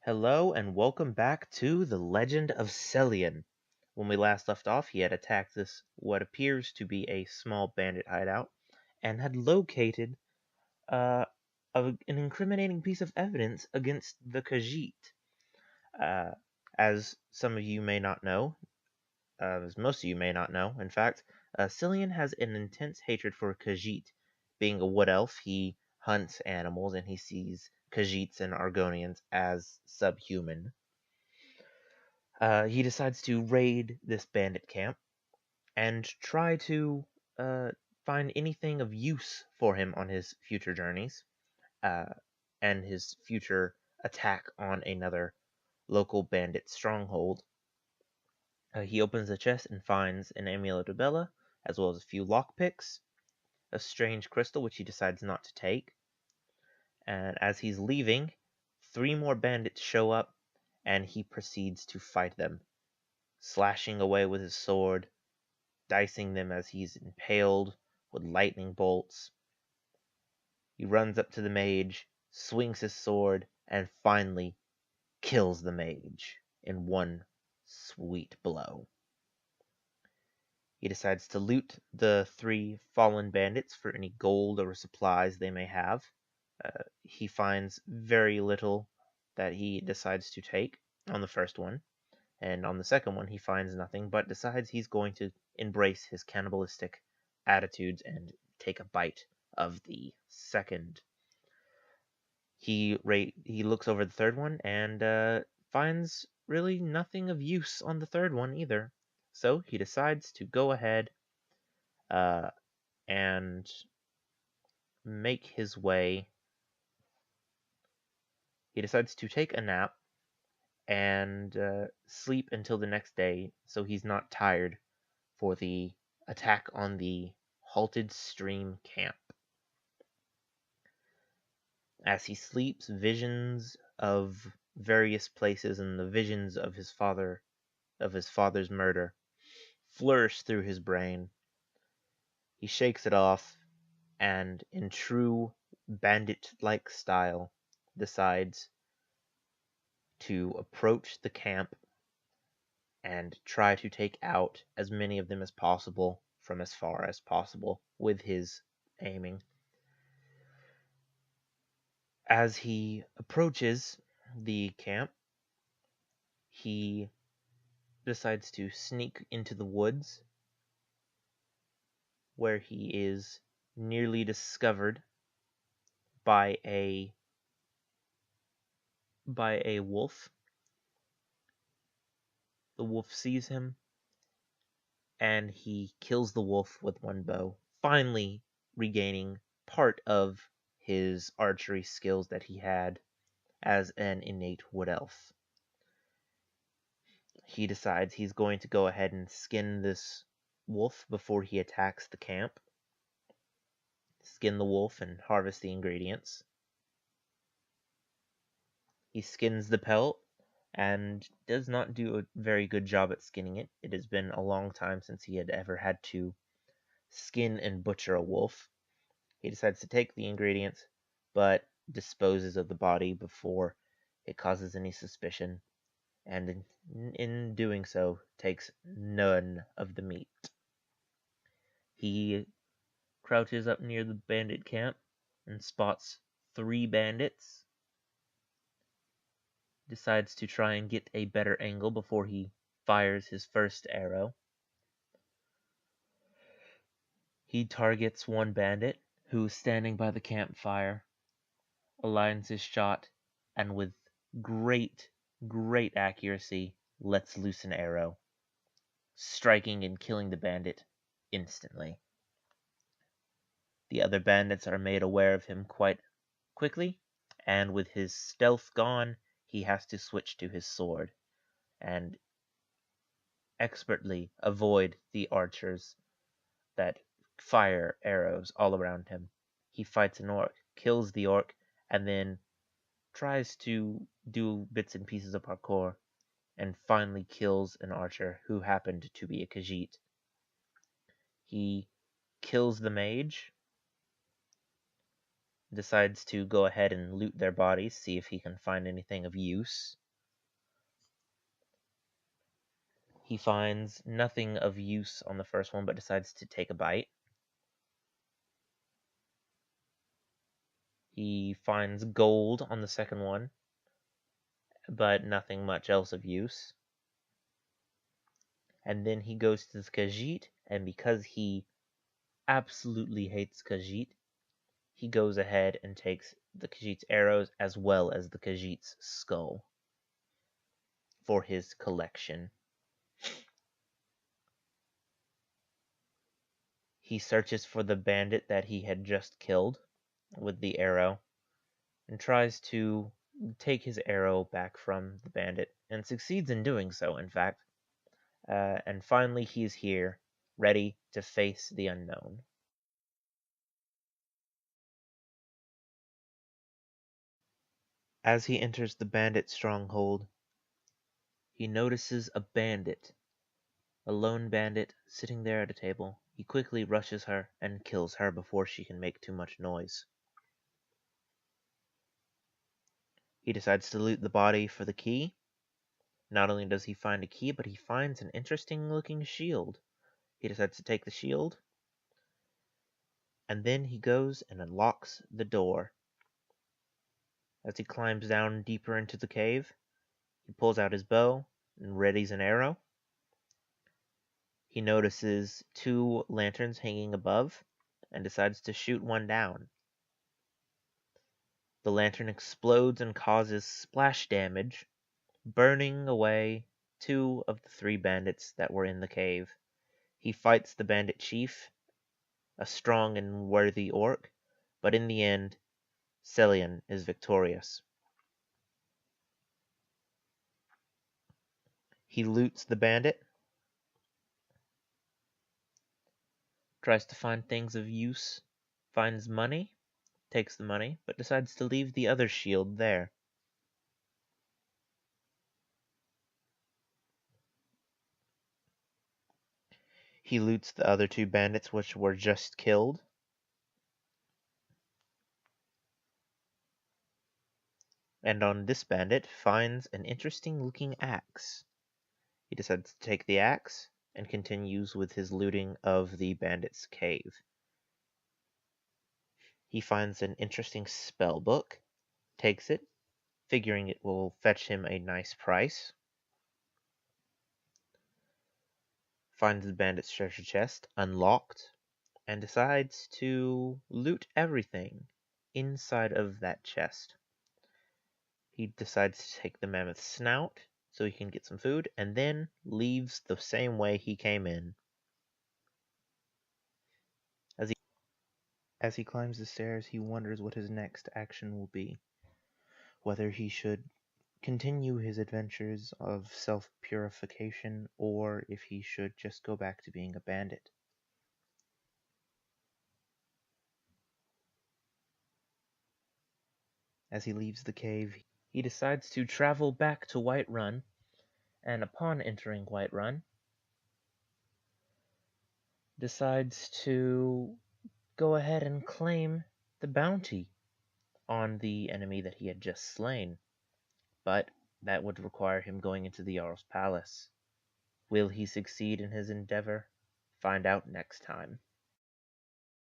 Hello and welcome back to The Legend of Celean. When we last left off, he had attacked this what appears to be a small bandit hideout and had located uh, an incriminating piece of evidence against the Khajiit. Uh, as some of you may not know, as most of you may not know, in fact, Celean has an intense hatred for Khajiit. Being a wood elf, he hunts animals and he sees Khajiits and Argonians as subhuman. He decides to raid this bandit camp and try to uh, find anything of use for him on his future journeys uh, and his future attack on another local bandit stronghold. He opens the chest and finds an amulet of Bella, as well as a few lockpicks, a strange crystal which he decides not to take. And as he's leaving, 3 more bandits show up and he proceeds to fight them, slashing away with his sword, dicing them as he's impaled with lightning bolts. He runs up to the mage, swings his sword, and finally kills the mage in one sweet blow. He decides to loot the 3 fallen bandits for any gold or supplies they may have. He finds very little that he decides to take on the first one, and on the second one he finds nothing, but decides he's going to embrace his cannibalistic attitudes and take a bite of the second. He looks over the third one and finds really nothing of use on the third one either. So he decides to go ahead and make his way. He decides to take a nap and sleep until the next day so he's not tired for the attack on the halted stream camp. As he sleeps, visions of various places and the visions of his father's murder flourish through his brain. He shakes it off and, in true bandit-like style, decides to approach the camp and try to take out as many of them as possible from as far as possible with his aiming. As he approaches the camp, he decides to sneak into the woods, where he is nearly discovered by a wolf. The wolf sees him and he kills the wolf with one bow, finally regaining part of his archery skills that he had as an innate wood elf. He decides he's going to go ahead and skin this wolf before he attacks the camp. Skin the wolf and harvest the ingredients. He skins the pelt and does not do a very good job at skinning it. It has been a long time since he had ever had to skin and butcher a wolf. He decides to take the ingredients, but disposes of the body before it causes any suspicion, and in doing so, takes none of the meat. He crouches up near the bandit camp and spots 3 bandits. Decides to try and get a better angle before he fires his first arrow. He targets one bandit who is standing by the campfire, aligns his shot, and with great accuracy lets loose an arrow, striking and killing the bandit instantly. The other bandits are made aware of him quite quickly, and with his stealth gone, he has to switch to his sword and expertly avoid the archers that fire arrows all around him. He fights an orc, kills the orc, and then tries to do bits and pieces of parkour, and finally kills an archer who happened to be a Khajiit. He kills the mage decides to go ahead and loot their bodies, see if he can find anything of use. He finds nothing of use on the first one, but decides to take a bite. He finds gold on the second one, but nothing much else of use. And then he goes to the Khajiit, and because he absolutely hates Khajiit, he goes ahead and takes the Khajiit's arrows as well as the Khajiit's skull for his collection. He searches for the bandit that he had just killed with the arrow and tries to take his arrow back from the bandit, and succeeds in doing so, in fact. And finally, he is here, ready to face the unknown. As he enters the bandit stronghold, he notices a bandit, a lone bandit, sitting there at a table. He quickly rushes her and kills her before she can make too much noise. He decides to loot the body for the key. Not only does he find a key, but he finds an interesting looking shield. He decides to take the shield, and then he goes and unlocks the door. As he climbs down deeper into the cave, he pulls out his bow and readies an arrow. He notices 2 lanterns hanging above and decides to shoot one down. The lantern explodes and causes splash damage, burning away 2 of the 3 bandits that were in the cave. He fights the bandit chief, a strong and worthy orc, but in the end, Celean is victorious. He loots the bandit, tries to find things of use, finds money, takes the money, but decides to leave the other shield there. He loots the other 2 bandits which were just killed, and on this bandit finds an interesting looking axe. He decides to take the axe and continues with his looting of the bandit's cave. He finds an interesting spell book, takes it, figuring it will fetch him a nice price. Finds the bandit's treasure chest unlocked, and decides to loot everything inside of that chest. He decides to take the mammoth's snout so he can get some food, and then leaves the same way he came in. As he climbs the stairs, he wonders what his next action will be. Whether he should continue his adventures of self-purification, or if he should just go back to being a bandit. As he leaves the cave, he decides to travel back to Whiterun, and upon entering Whiterun, decides to go ahead and claim the bounty on the enemy that he had just slain. But that would require him going into the Jarl's palace. Will he succeed in his endeavor? Find out next time.